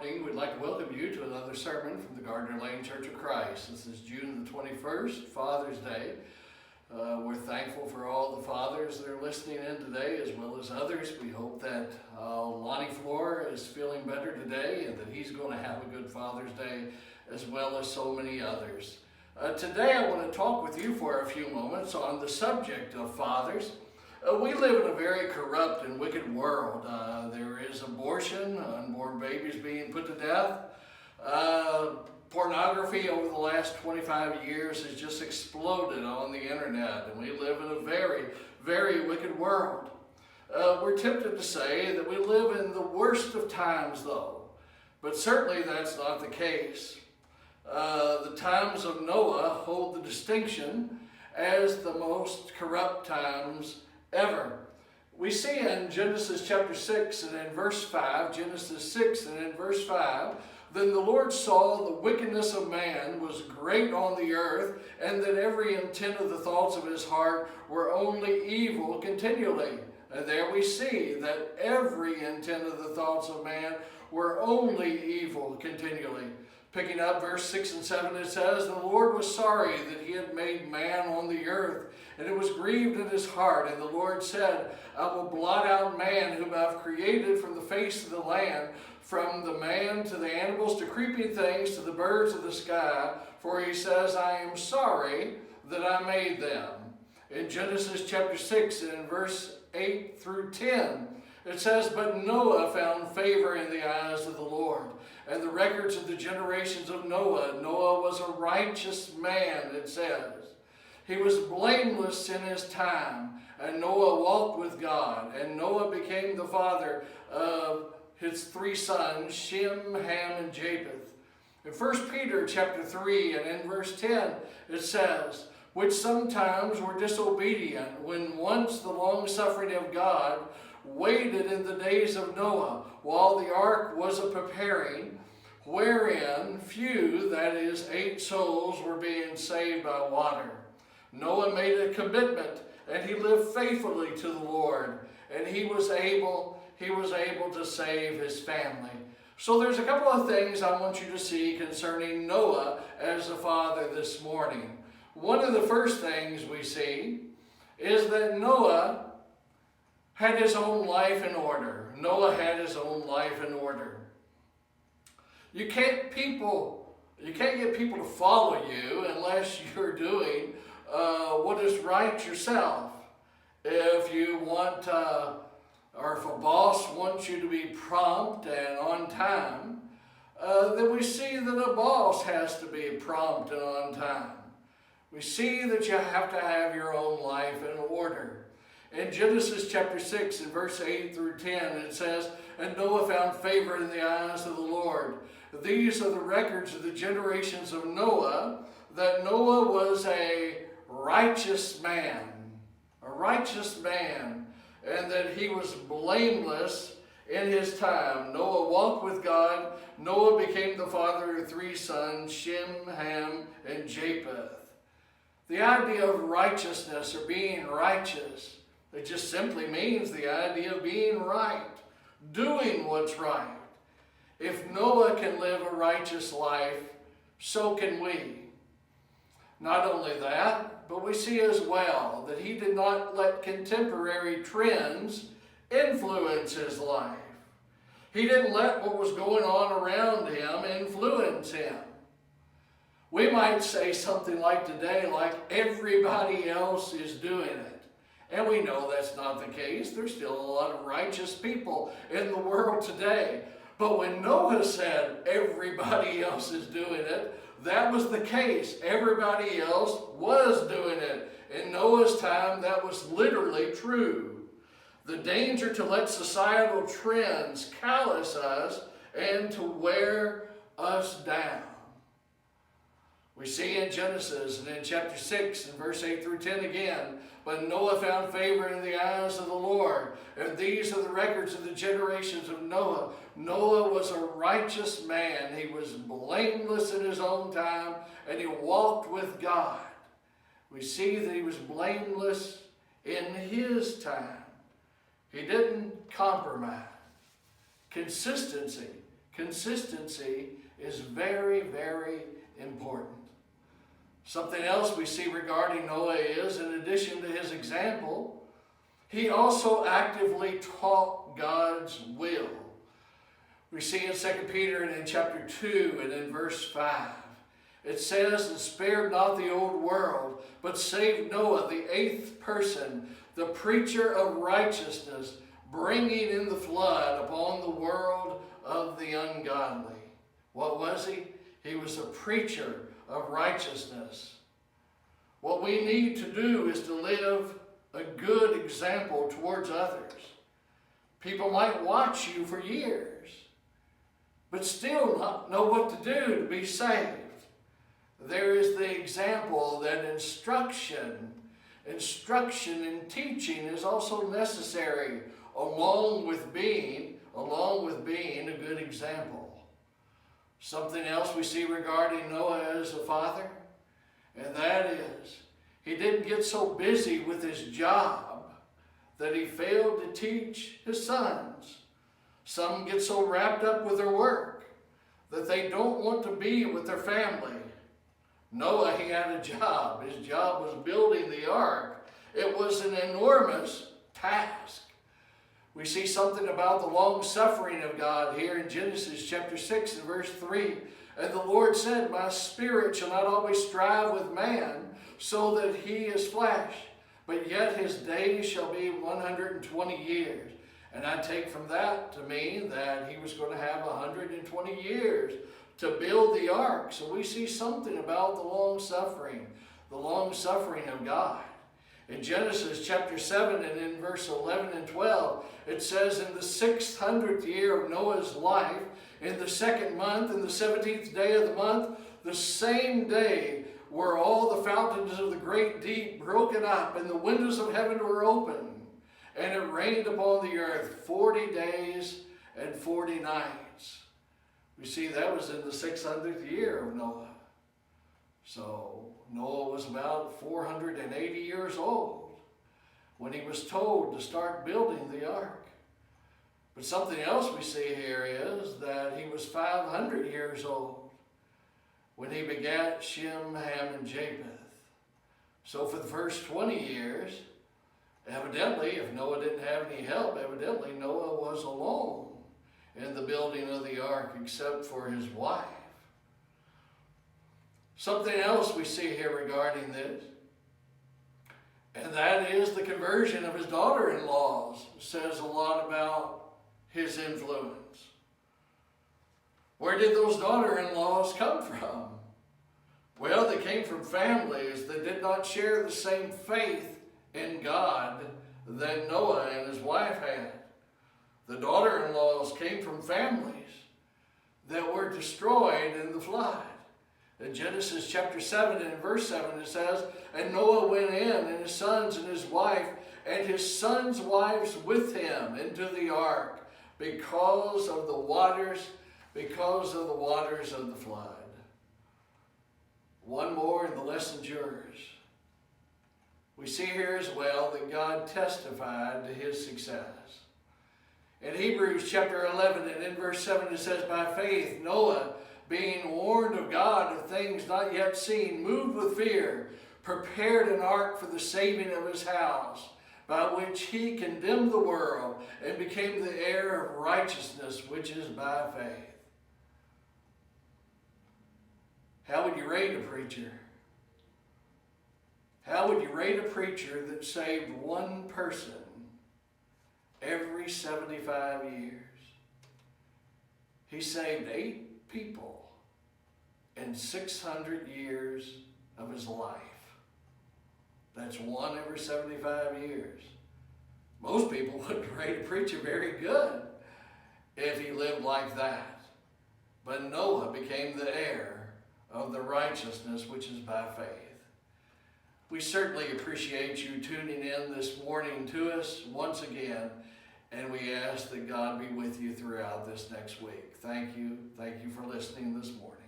morning, we'd like to welcome you to another sermon from the Gardner Lane Church of Christ. This is June the 21st, Father's Day. We're thankful for all the fathers that are listening in today, as well as others. We hope that Lonnie Floor is feeling better today and that he's going to have a good Father's Day, as well as so many others. Today I want to talk with you for a few moments on the subject of fathers. We live in a very corrupt and wicked world. There is abortion, unborn babies being put to death. Pornography over the last 25 years has just exploded on the internet, and we live in a very, very wicked world. We're tempted to say that we live in the worst of times, though, but certainly that's not the case. The times of Noah hold the distinction as the most corrupt times ever. We see in Genesis chapter 6 and in verse 5, Genesis 6 and in verse 5, then the Lord saw the wickedness of man was great on the earth, and that every intent of the thoughts of his heart were only evil continually. And there we see that every intent of the thoughts of man were only evil continually. Picking up verse 6 and 7, it says, the Lord was sorry that he had made man on the earth, and it was grieved in his heart. And the Lord said, I will blot out man whom I have created from the face of the land, from the man to the animals, to creeping things, to the birds of the sky. For he says, I am sorry that I made them. In Genesis chapter 6 and in verse 8 through 10, it says, but Noah found favor in the eyes of the Lord. And the records of the generations of Noah, Noah was a righteous man, it says. He was blameless in his time, and Noah walked with God. And Noah became the father of his three sons, Shem, Ham, and Japheth. In 1 Peter chapter 3 and in verse 10, it says, which sometimes were disobedient, when once the long-suffering of God waited in the days of Noah, while the ark was a preparing, wherein few, that is, 8 souls, were being saved by water. Noah made a commitment, and he lived faithfully to the Lord, and he was able to save his family. So there's a couple of things I want you to see concerning Noah as a father this morning. One of the first things we see is that Noah had his own life in order. Noah had his own life in order. You can't get people to follow you unless you're doing what is right yourself. If you want, or if a boss wants you to be prompt and on time, then we see that a boss has to be prompt and on time. We see that you have to have your own life in order. In Genesis chapter 6 and verse 8 through 10, it says, and Noah found favor in the eyes of the Lord. These are the records of the generations of Noah, that Noah was a righteous man, and that he was blameless in his time. Noah walked with God. Noah became the father of 3 sons, Shem, Ham, and Japheth. The idea of righteousness or being righteous, it just simply means the idea of being right, doing what's right. If Noah can live a righteous life, so can we. Not only that, but we see as well that he did not let contemporary trends influence his life. He didn't let what was going on around him influence him. We might say something like today, like everybody else is doing it. And we know that's not the case. There's still a lot of righteous people in the world today. But when Noah said everybody else is doing it, that was the case. Everybody else was doing it. In Noah's time, that was literally true. The danger to let societal trends callous us and to wear us down. We see in Genesis and in chapter 6 and verse 8 through 10 again, but Noah found favor in the eyes of the Lord. And these are the records of the generations of Noah. Noah was a righteous man. He was blameless in his own time, and he walked with God. We see that he was blameless in his time. He didn't compromise. Consistency Consistency is very, very important. Something else we see regarding Noah is, in addition to his example, he also actively taught God's will. We see in 2 Peter and in chapter 2 and in verse 5, it says, "And spared not the old world, but saved Noah, the eighth person, the preacher of righteousness, bringing in the flood upon the world of the ungodly." What was he? He was a preacher of righteousness. What we need to do is to live a good example towards others. People might watch you for years, but still not know what to do to be saved. There is the example that instruction and teaching is also necessary along with being a good example. Something else we see regarding Noah as a father, and that is he didn't get so busy with his job that he failed to teach his sons. Some get so wrapped up with their work that they don't want to be with their family. Noah, he had a job. His job was building the ark. It was an enormous task. We see something about the long suffering of God here in Genesis chapter 6 and verse 3. "And the Lord said, My spirit shall not always strive with man, so that he is flesh, but yet his days shall be 120 years. And I take from that to mean that he was going to have 120 years to build the ark. So we see something about the long suffering of God. In Genesis chapter 7 and in verse 11 and 12, it says, "In the 600th year of Noah's life, in the 2nd month, in the 17th day of the month, the same day were all the fountains of the great deep broken up, and the windows of heaven were opened. And it rained upon the earth 40 days and 40 nights." We see that was in the 600th year of Noah. So Noah was about 480 years old when he was told to start building the ark. But something else we see here is that he was 500 years old when he begat Shem, Ham, and Japheth. So for the first 20 years, evidently, if Noah didn't have any help, evidently Noah was alone in the building of the ark except for his wife. Something else we see here regarding this, and that is the conversion of his daughter-in-laws, says a lot about his influence. Where did those daughter-in-laws come from? Well, they came from families that did not share the same faith in God that Noah and his wife had. The daughter-in-laws came from families that were destroyed in the flood. In Genesis chapter 7 and verse 7 it says, "And Noah went in, and his sons and his wife, and his sons' wives with him into the ark, because of the waters of the flood." One more and the lesson's yours. We see here as well that God testified to his success. In Hebrews chapter 11 and in verse 7 it says, "By faith Noah, being warned of God of things not yet seen, moved with fear, prepared an ark for the saving of his house, by which he condemned the world and became the heir of righteousness, which is by faith." How would you rate a preacher? How would you rate a preacher that saved one person every 75 years? He saved 8 people in 600 years of his life. That's one every 75 years. Most people would rate a preacher very good if he lived like that. But Noah became the heir of the righteousness which is by faith. We certainly appreciate you tuning in this morning to us once again, and we ask that God be with you throughout this next week. Thank you. Thank you for listening this morning.